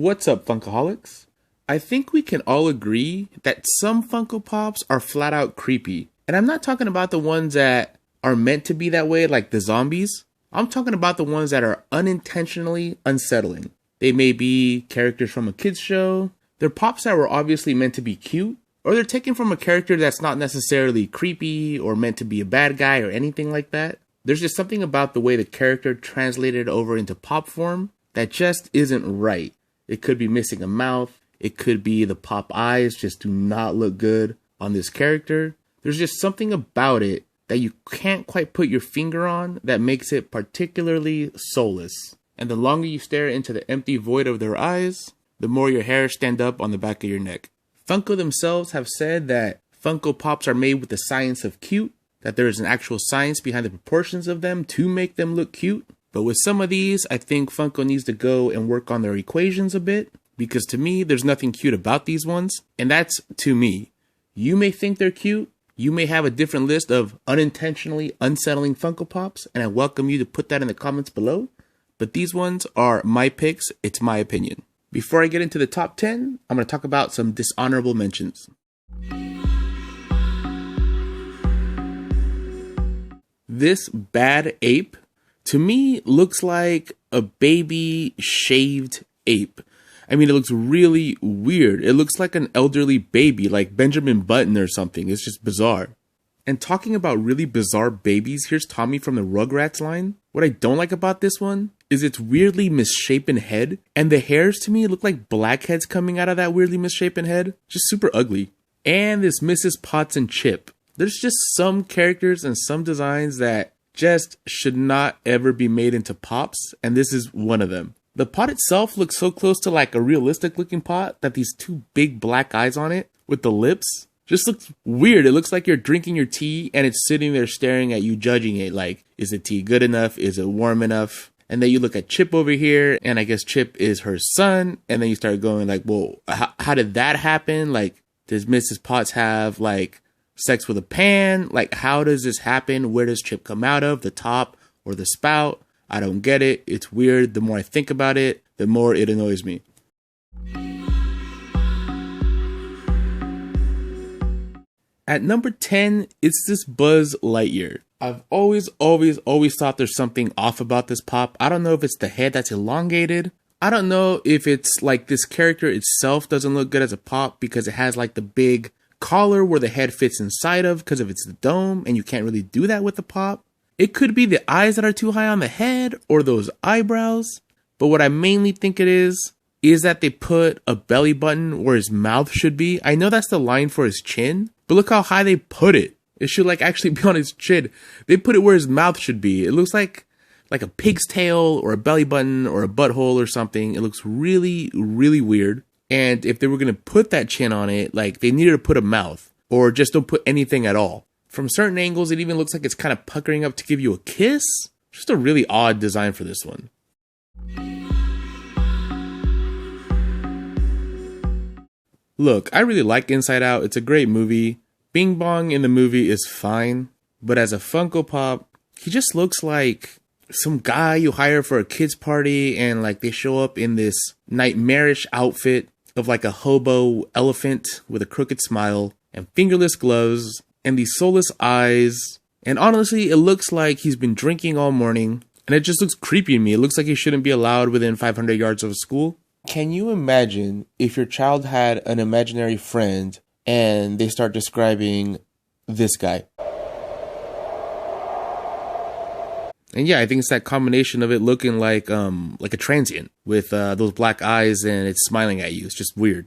What's up, Funkaholics? I think we can all agree that some Funko Pops are flat out creepy. And I'm not talking about the ones that are meant to be that way, like the zombies. I'm talking about the ones that are unintentionally unsettling. They may be characters from a kid's show, they're Pops that were obviously meant to be cute, or they're taken from a character that's not necessarily creepy or meant to be a bad guy or anything like that. There's just something about the way the character translated over into pop form that just isn't right. It could be missing a mouth. It could be the pop eyes just do not look good on this character. There's just something about it that you can't quite put your finger on that makes it particularly soulless. And the longer you stare into the empty void of their eyes, the more your hairs stand up on the back of your neck. Funko themselves have said that Funko Pops are made with the science of cute, that there is an actual science behind the proportions of them to make them look cute. But with some of these, I think Funko needs to go and work on their equations a bit, because to me, there's nothing cute about these ones, and that's to me. You may think they're cute, you may have a different list of unintentionally unsettling Funko Pops, and I welcome you to put that in the comments below, but these ones are my picks, it's my opinion. Before I get into the top 10, I'm going to talk about some dishonorable mentions. This bad ape, to me, looks like a baby shaved ape. I mean, it looks really weird. It looks like an elderly baby, like Benjamin Button or something. It's just bizarre. And talking about really bizarre babies, here's Tommy from the Rugrats line. What I don't like about this one is its weirdly misshapen head, and the hairs to me look like blackheads coming out of that weirdly misshapen head. Just super ugly. And this Mrs. Potts and Chip. There's just some characters and some designs that just should not ever be made into pops, and this is one of them. The pot itself looks so close to like a realistic looking pot that these two big black eyes on it with the lips just looks weird. It looks like you're drinking your tea and it's sitting there staring at you, judging it like, is the tea good enough? Is it warm enough? And then you look at Chip over here, and I guess Chip is her son, and then you start going like, well, how did that happen? Like, does Mrs. Potts have like sex with a pan? Like, how does this happen? Where does Chip come out of? The top or the spout? I don't get it. It's weird. The more I think about it, the more it annoys me. At number 10, it's this Buzz Lightyear. I've always thought there's something off about this pop. I don't know if it's the head that's elongated. I don't know if it's like this character itself doesn't look good as a pop because it has like the big collar where the head fits inside of because of its dome, and you can't really do that with the pop. It could be the eyes that are too high on the head or those eyebrows. But what I mainly think it is that they put a belly button where his mouth should be. I know that's the line for his chin, but look how high they put it. It should like actually be on his chin. They put it where his mouth should be. It looks like a pig's tail or a belly button or a butthole or something. It looks really, really weird. And if they were going to put that chin on it, like they needed to put a mouth or just don't put anything at all. From certain angles, it even looks like it's kind of puckering up to give you a kiss. Just a really odd design for this one. Look, I really like Inside Out. It's a great movie. Bing Bong in the movie is fine. But as a Funko Pop, he just looks like some guy you hire for a kid's party, and like they show up in this nightmarish outfit of like a hobo elephant with a crooked smile and fingerless gloves and these soulless eyes. And honestly, it looks like he's been drinking all morning, and it just looks creepy to me. It looks like he shouldn't be allowed within 500 yards of a school. Can you imagine if your child had an imaginary friend and they start describing this guy? And yeah, I think it's that combination of it looking like a transient with those black eyes and it's smiling at you. It's just weird.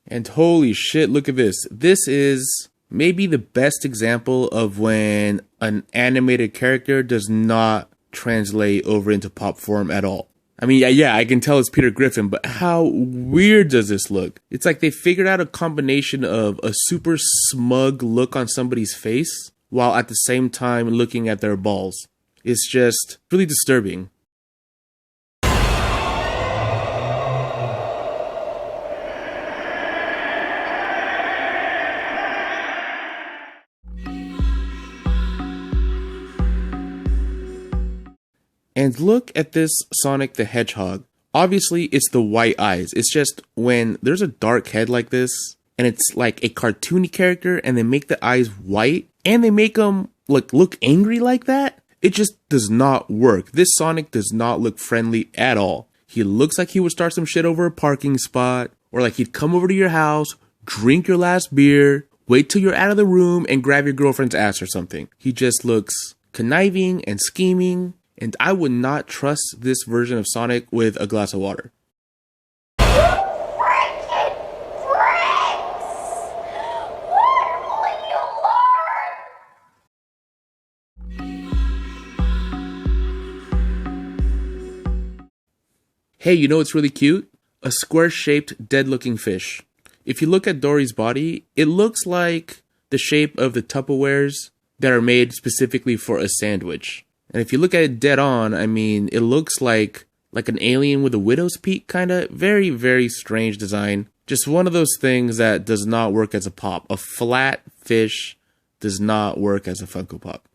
And holy shit, look at this. This is maybe the best example of when an animated character does not translate over into pop form at all. I mean, yeah, I can tell it's Peter Griffin, but how weird does this look? It's like they figured out a combination of a super smug look on somebody's face while at the same time looking at their balls. It's just really disturbing. And look at this Sonic the Hedgehog. Obviously, it's the white eyes. It's just when there's a dark head like this, and it's like a cartoony character, and they make the eyes white, and they make them look angry like that, it just does not work. This Sonic does not look friendly at all. He looks like he would start some shit over a parking spot, or like he'd come over to your house, drink your last beer, wait till you're out of the room, and grab your girlfriend's ass or something. He just looks conniving and scheming, and I would not trust this version of Sonic with a glass of water. Hey, you know what's really cute? A square-shaped, dead-looking fish. If you look at Dory's body, it looks like the shape of the Tupperwares that are made specifically for a sandwich. And if you look at it dead on, I mean, it looks like an alien with a widow's peak, kind of. Very, very strange design. Just one of those things that does not work as a pop. A flat fish does not work as a Funko Pop.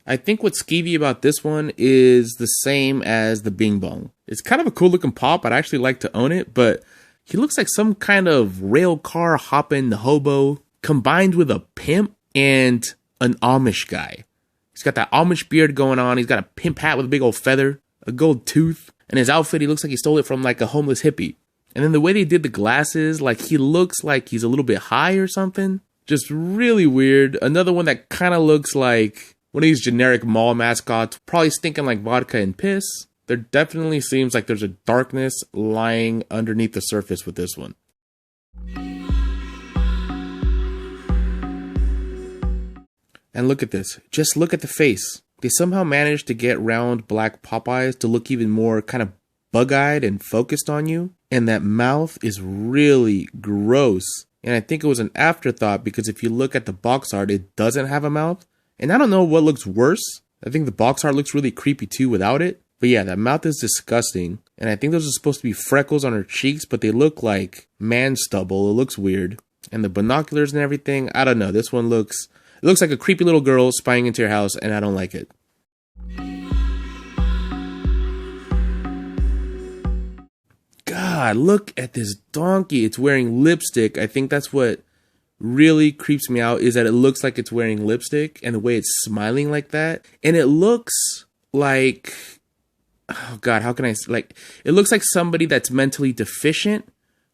I think what's skeevy about this one is the same as the Bing Bong. It's kind of a cool looking pop. I'd actually like to own it, but he looks like some kind of rail car hopping hobo combined with a pimp and an Amish guy. He's got that Amish beard going on. He's got a pimp hat with a big old feather, a gold tooth, and his outfit, he looks like he stole it from like a homeless hippie. And then the way they did the glasses, like he looks like he's a little bit high or something. Just really weird. Another one that kind of looks like one of these generic mall mascots, probably stinking like vodka and piss. There definitely seems like there's a darkness lying underneath the surface with this one. And look at this. Just look at the face. They somehow managed to get round black pop eyes to look even more kind of bug-eyed and focused on you. And that mouth is really gross. And I think it was an afterthought because if you look at the box art, it doesn't have a mouth. And I don't know what looks worse. I think the box art looks really creepy too without it. But yeah, that mouth is disgusting. And I think those are supposed to be freckles on her cheeks, but they look like man stubble. It looks weird. And the binoculars and everything, I don't know. This one looks like a creepy little girl spying into your house, and I don't like it. God, look at this donkey. It's wearing lipstick. I think that's what really creeps me out, is that it looks like it's wearing lipstick and the way it's smiling like that. And it looks like, oh God, how can I, like, it looks like somebody that's mentally deficient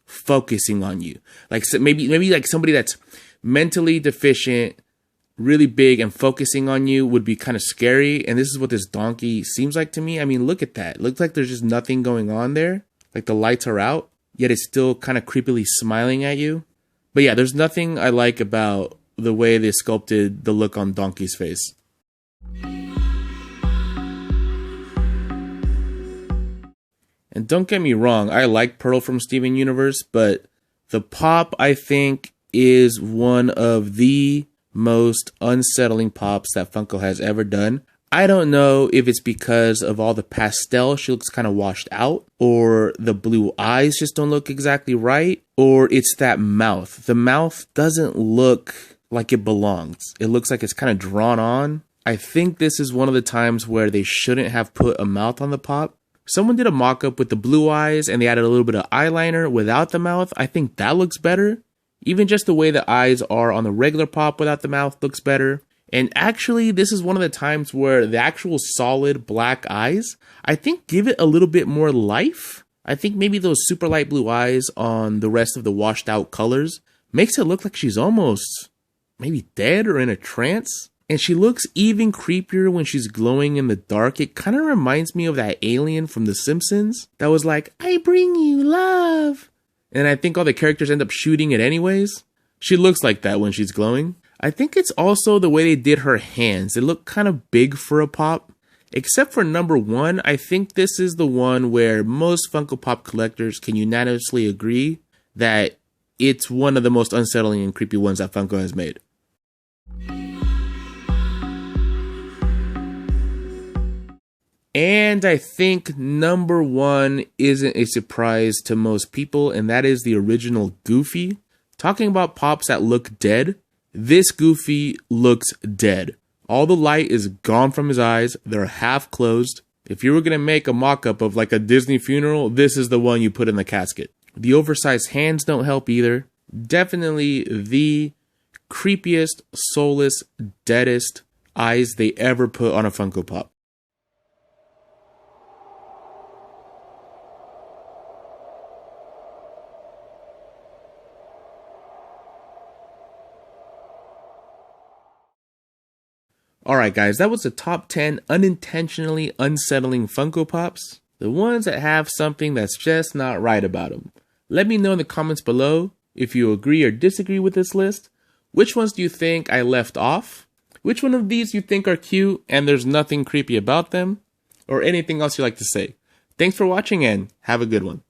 focusing on you. Like maybe like somebody that's mentally deficient, really big, and focusing on you would be kind of scary. And this is what this donkey seems like to me. I mean, look at that. It looks like there's just nothing going on there. Like the lights are out, yet it's still kind of creepily smiling at you. But yeah, there's nothing I like about the way they sculpted the look on Donkey's face. And don't get me wrong, I like Pearl from Steven Universe, but the pop, I think, is one of the most unsettling pops that Funko has ever done. I don't know if it's because of all the pastel, she looks kind of washed out, or the blue eyes just don't look exactly right, or it's that mouth. The mouth doesn't look like it belongs. It looks like it's kind of drawn on. I think this is one of the times where they shouldn't have put a mouth on the pop. Someone did a mock-up with the blue eyes and they added a little bit of eyeliner without the mouth. I think that looks better. Even just the way the eyes are on the regular pop without the mouth looks better. And actually, this is one of the times where the actual solid black eyes, I think, give it a little bit more life. I think maybe those super light blue eyes on the rest of the washed out colors makes it look like she's almost maybe dead or in a trance. And she looks even creepier when she's glowing in the dark. It kind of reminds me of that alien from The Simpsons that was like, I bring you love. And I think all the characters end up shooting it anyways. She looks like that when she's glowing. I think it's also the way they did her hands. They look kind of big for a pop. Except for number one, I think this is the one where most Funko Pop collectors can unanimously agree that it's one of the most unsettling and creepy ones that Funko has made. And I think number one isn't a surprise to most people, and that is the original Goofy. Talking about pops that look dead, This Goofy looks dead. All the light is gone from his eyes. They're half closed. If you were going to make a mock-up of like a Disney funeral, this is the one you put in the casket. The oversized hands don't help either. Definitely the creepiest, soulless, deadest eyes they ever put on a Funko Pop. Alright guys, that was the top 10 unintentionally unsettling Funko Pops. The ones that have something that's just not right about them. Let me know in the comments below if you agree or disagree with this list. Which ones do you think I left off? Which one of these you think are cute and there's nothing creepy about them? Or anything else you'd like to say? Thanks for watching and have a good one.